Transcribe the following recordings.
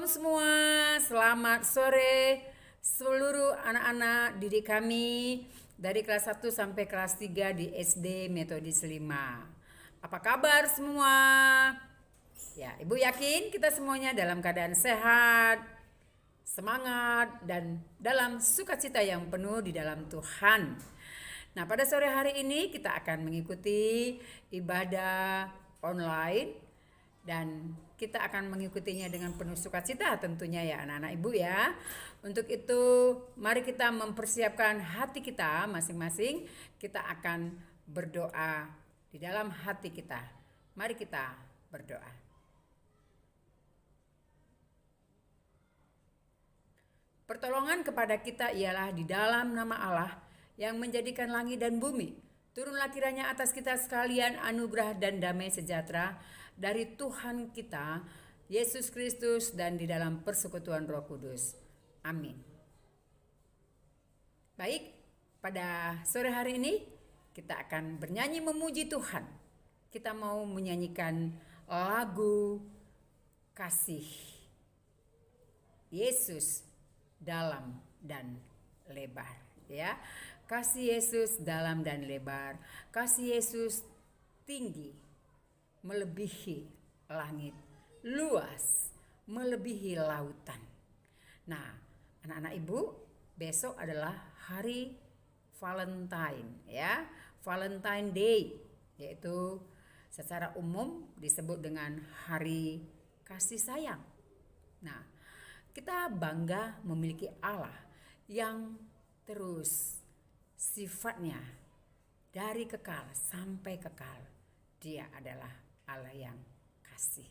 Shalom semua, selamat sore seluruh anak-anak didik kami dari kelas 1 sampai kelas 3 di SD Metodis 5. Apa kabar semua? Ya, Ibu yakin kita semuanya dalam keadaan sehat, semangat, dan dalam sukacita yang penuh di dalam Tuhan. Nah, pada sore hari ini kita akan mengikuti ibadah online dan kita akan mengikutinya dengan penuh sukacita tentunya ya anak-anak ibu ya. Untuk itu mari kita mempersiapkan hati kita masing-masing. Kita akan berdoa di dalam hati kita. Mari kita berdoa. Pertolongan kepada kita ialah di dalam nama Allah yang menjadikan langit dan bumi. Turunlah kiranya atas kita sekalian anugerah dan damai sejahtera dari Tuhan kita, Yesus Kristus, dan di dalam persekutuan Roh Kudus. Amin. Baik, pada sore hari ini kita akan bernyanyi memuji Tuhan. Kita mau menyanyikan lagu kasih Yesus dalam dan lebar, ya. Kasih Yesus dalam dan lebar, kasih Yesus tinggi, melebihi langit, luas, melebihi lautan. Nah, anak-anak ibu, besok adalah hari Valentine ya, Valentine Day, yaitu secara umum disebut dengan hari kasih sayang. Nah, kita bangga memiliki Allah yang terus sifatnya dari kekal sampai kekal. Dia adalah Allah yang kasih.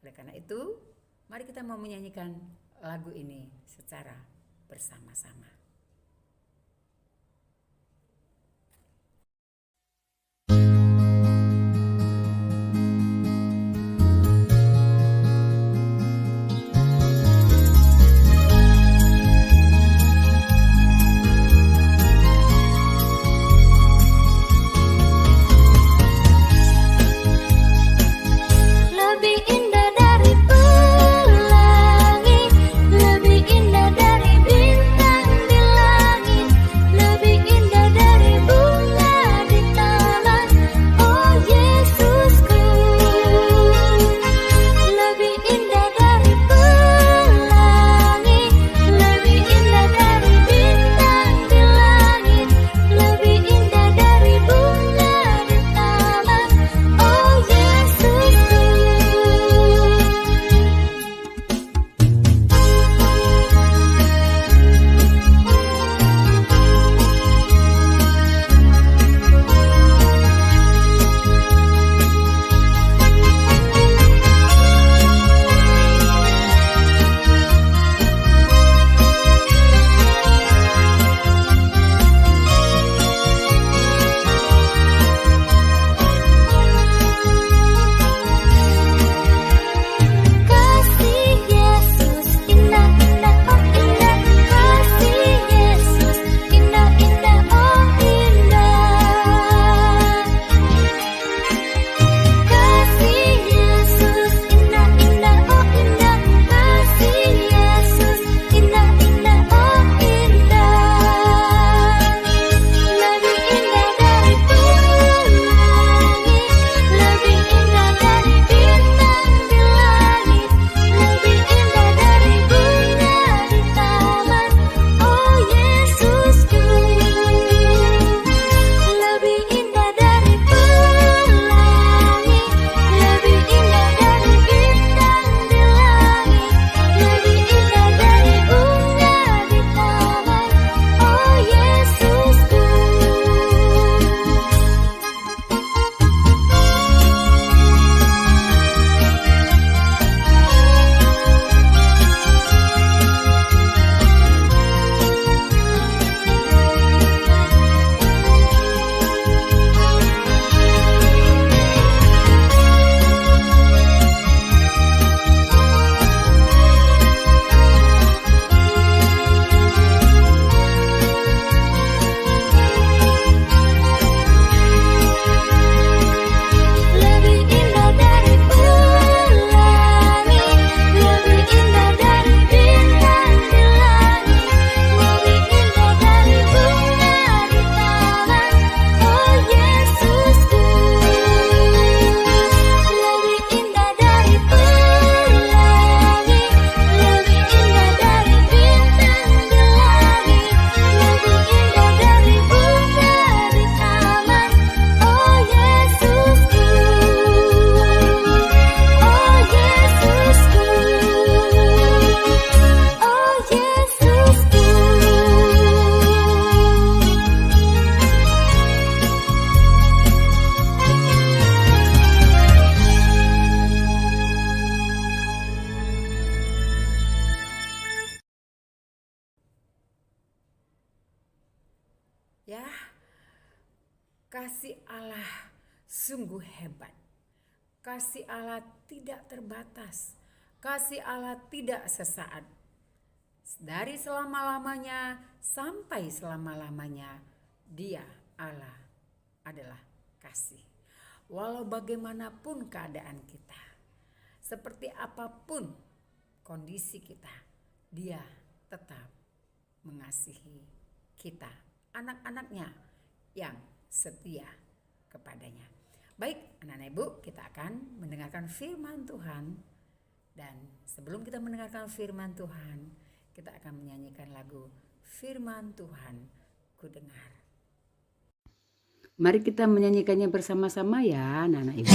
Oleh karena itu, mari kita mau menyanyikan lagu ini secara bersama-sama. Lebih indah dari bintang kasih Allah sungguh hebat. Kasih Allah tidak terbatas. Kasih Allah tidak sesaat. Dari selama-lamanya sampai selama-lamanya, Dia Allah adalah kasih. Walau bagaimanapun keadaan kita, seperti apapun kondisi kita, Dia tetap mengasihi kita, anak-anaknya yang setia kepadanya. Baik, anak-anak ibu, kita akan mendengarkan firman Tuhan. Dan sebelum kita mendengarkan firman Tuhan, kita akan menyanyikan lagu Firman Tuhan Ku Dengar. Mari kita menyanyikannya bersama-sama ya, anak-anak ibu.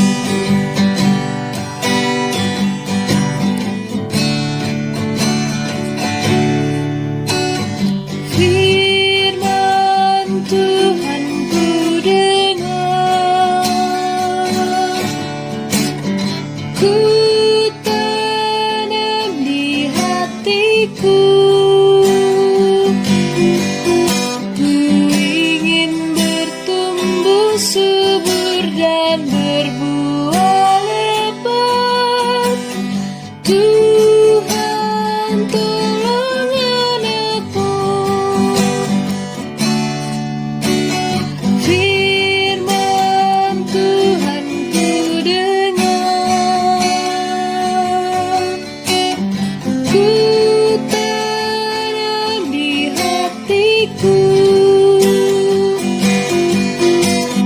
Firman Tuhan ku dengar, ku tanam di hatiku, ku ingin bertumbuh subur dan berbuah lebat. Tuhan tolong anakmu. Firman Tuhan ku dengar, ku tanam di hatiku,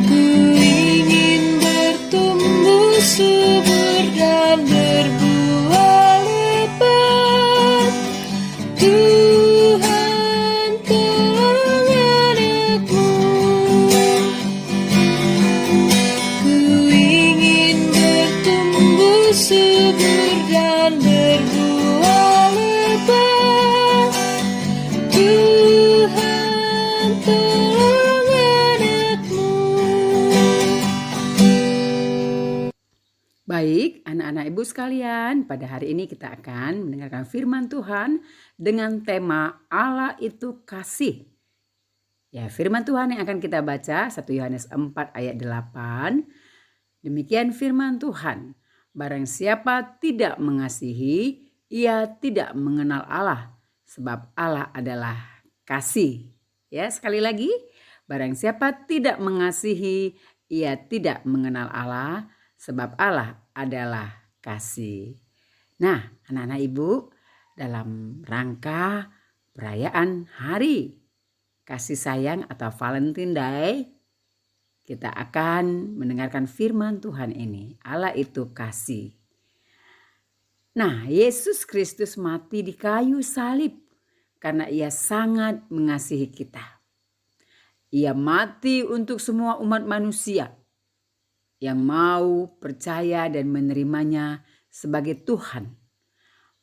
ku ingin bertumbuh subur dan berbuah lebat. Tuhan tolong anakmu. Ku ingin bertumbuh subur dan berbuah lebat. Tuhan tolong anakmu. Baik, anak-anak ibu sekalian, pada hari ini kita akan mendengarkan firman Tuhan dengan tema Allah itu kasih. Ya, firman Tuhan yang akan kita baca 1 Yohanes 4 ayat 8. Demikian firman Tuhan, barang siapa tidak mengasihi, ia tidak mengenal Allah, sebab Allah adalah kasih. Ya, sekali lagi, barang siapa tidak mengasihi, ia tidak mengenal Allah, sebab Allah adalah kasih. Nah, anak-anak ibu, dalam rangka perayaan hari kasih sayang atau Valentine Day, kita akan mendengarkan firman Tuhan ini. Allah itu kasih. Nah, Yesus Kristus mati di kayu salib karena Ia sangat mengasihi kita. Ia mati untuk semua umat manusia yang mau percaya dan menerimanya sebagai Tuhan.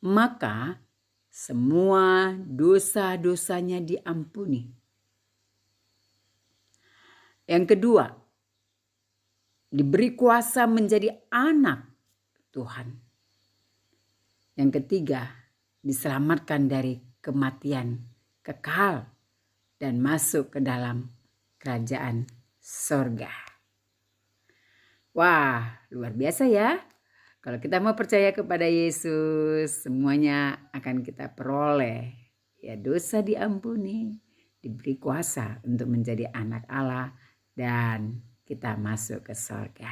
Maka semua dosa-dosanya diampuni. Yang kedua, diberi kuasa menjadi anak Tuhan. Yang ketiga, diselamatkan dari kematian kekal dan masuk ke dalam kerajaan sorga. Wah, luar biasa ya. Kalau kita mau percaya kepada Yesus, semuanya akan kita peroleh. Ya, dosa diampuni, diberi kuasa untuk menjadi anak Allah, dan kita masuk ke sorga.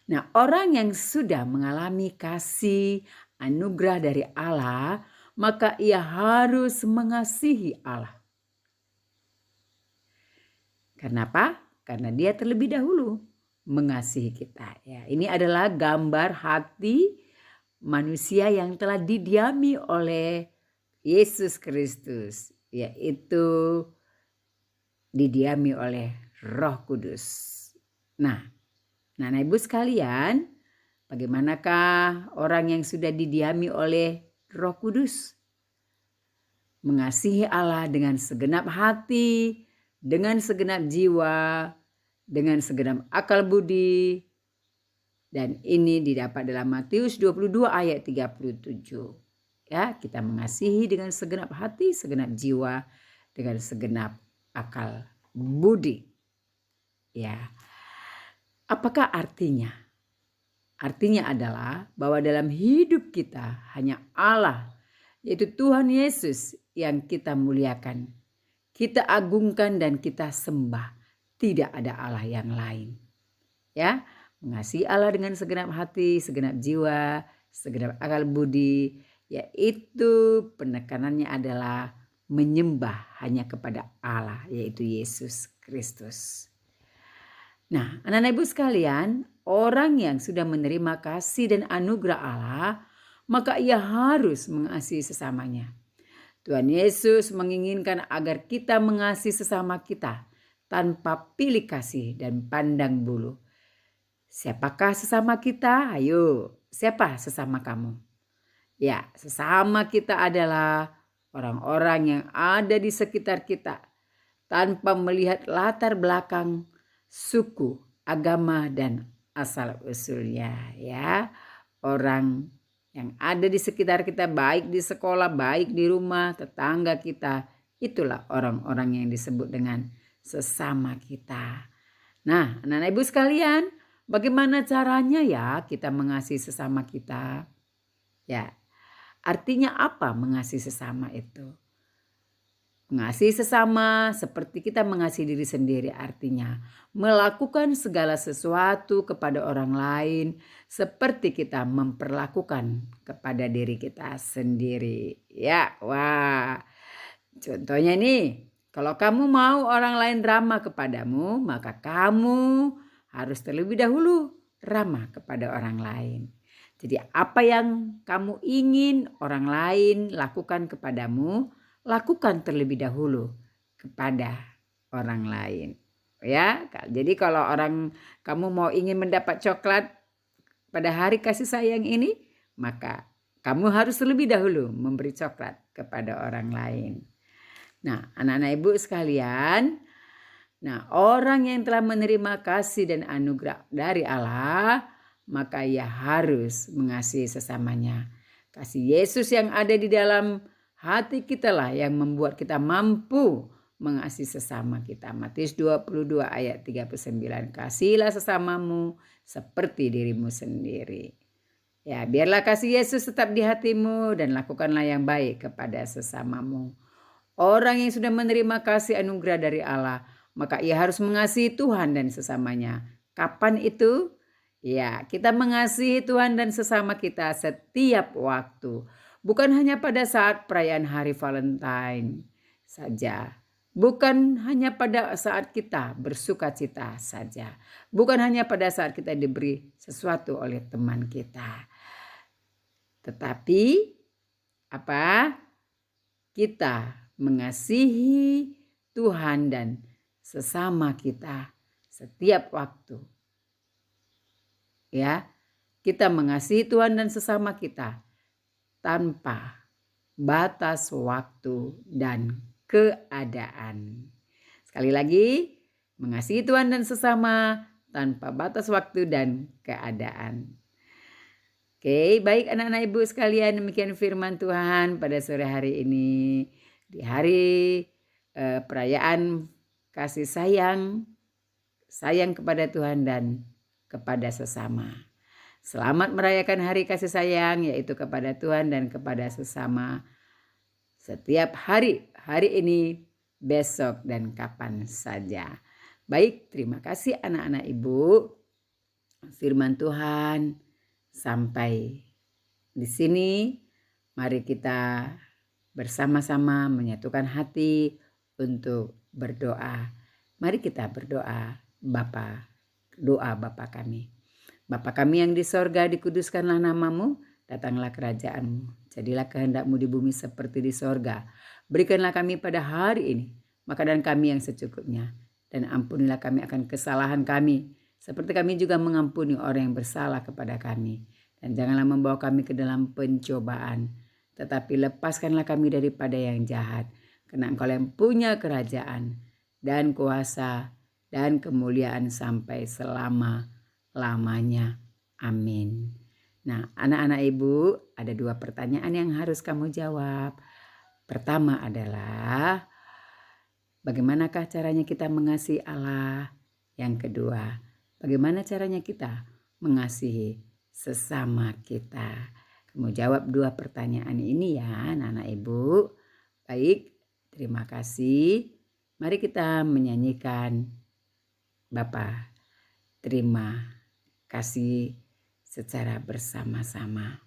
Nah, orang yang sudah mengalami kasih anugerah dari Allah, maka ia harus mengasihi Allah. Kenapa? Karena dia terlebih dahulu mengasihi kita. Ya, ini adalah gambar hati manusia yang telah didiami oleh Yesus Kristus, yaitu didiami oleh Roh Kudus. Nah, anak ibu sekalian, bagaimanakah orang yang sudah didiami oleh Roh Kudus? Mengasihi Allah dengan segenap hati, dengan segenap jiwa, dengan segenap akal budi. Dan ini didapat dalam Matius 22 ayat 37. Ya, kita mengasihi dengan segenap hati, segenap jiwa, dengan segenap akal budi. Ya. Apakah artinya? Artinya adalah bahwa dalam hidup kita hanya Allah, yaitu Tuhan Yesus yang kita muliakan, kita agungkan dan kita sembah. Tidak ada Allah yang lain. Ya, mengasihi Allah dengan segenap hati, segenap jiwa, segenap akal budi, yaitu penekanannya adalah menyembah hanya kepada Allah, yaitu Yesus Kristus. Nah, anak-anak ibu sekalian, orang yang sudah menerima kasih dan anugerah Allah, maka ia harus mengasihi sesamanya. Tuhan Yesus menginginkan agar kita mengasihi sesama kita tanpa pilih kasih dan pandang bulu. Siapakah sesama kita? Ayo, siapa sesama kamu? Ya, sesama kita adalah orang-orang yang ada di sekitar kita tanpa melihat latar belakang, suku, agama, dan asal-usulnya. Ya, orang yang ada di sekitar kita, baik di sekolah, baik di rumah, tetangga kita, itulah orang-orang yang disebut dengan sesama kita. Nah, anak-anak ibu sekalian, bagaimana caranya ya kita mengasihi sesama kita? Ya, artinya apa mengasihi sesama itu? Mengasihi sesama seperti kita mengasihi diri sendiri, artinya melakukan segala sesuatu kepada orang lain seperti kita memperlakukan kepada diri kita sendiri. Ya, wah. Contohnya nih, kalau kamu mau orang lain ramah kepadamu, maka kamu harus terlebih dahulu ramah kepada orang lain. Jadi apa yang kamu ingin orang lain lakukan kepadamu, lakukan terlebih dahulu kepada orang lain. Ya, jadi kalau kamu mau ingin mendapat coklat pada hari kasih sayang ini, maka kamu harus terlebih dahulu memberi coklat kepada orang lain. Nah, anak-anak ibu sekalian, orang yang telah menerima kasih dan anugerah dari Allah, maka ia harus mengasihi sesamanya. Kasih Yesus yang ada di dalam hati kita lah yang membuat kita mampu mengasihi sesama kita. Matius 22 ayat 39. Kasihilah sesamamu seperti dirimu sendiri. Ya, biarlah kasih Yesus tetap di hatimu dan lakukanlah yang baik kepada sesamamu. Orang yang sudah menerima kasih anugerah dari Allah, maka ia harus mengasihi Tuhan dan sesamanya. Kapan itu? Ya, kita mengasihi Tuhan dan sesama kita setiap waktu. Bukan hanya pada saat perayaan hari Valentine saja. Bukan hanya pada saat kita bersuka cita saja. Bukan hanya pada saat kita diberi sesuatu oleh teman kita. Tetapi kita mengasihi Tuhan dan sesama kita setiap waktu. Ya, kita mengasihi Tuhan dan sesama kita tanpa batas waktu dan keadaan. Sekali lagi, mengasihi Tuhan dan sesama tanpa batas waktu dan keadaan. Oke, baik anak-anak ibu sekalian, demikian firman Tuhan pada sore hari ini. Di hari perayaan kasih sayang kepada Tuhan dan kepada sesama. Selamat merayakan hari kasih sayang, yaitu kepada Tuhan dan kepada sesama. Setiap hari ini, besok, dan kapan saja. Baik, terima kasih anak-anak ibu. Firman Tuhan sampai di sini. Mari kita bersama-sama menyatukan hati untuk berdoa. Mari kita berdoa. Doa Bapa kami. Bapa kami yang di sorga, dikuduskanlah namamu, datanglah kerajaanmu. Jadilah kehendakmu di bumi seperti di sorga. Berikanlah kami pada hari ini makanan kami yang secukupnya. Dan ampunilah kami akan kesalahan kami, seperti kami juga mengampuni orang yang bersalah kepada kami. Dan janganlah membawa kami ke dalam pencobaan, tetapi lepaskanlah kami daripada yang jahat. Karena Engkau yang punya kerajaan dan kuasa dan kemuliaan sampai selama-lamanya. Amin. Nah, anak-anak ibu, ada 2 pertanyaan yang harus kamu jawab. Pertama adalah, bagaimanakah caranya kita mengasihi Allah? Yang kedua, bagaimana caranya kita mengasihi sesama kita? Kamu jawab 2 pertanyaan ini ya anak-anak ibu. Baik, terima kasih. Mari kita menyanyikan Bapa terima kasih secara bersama-sama.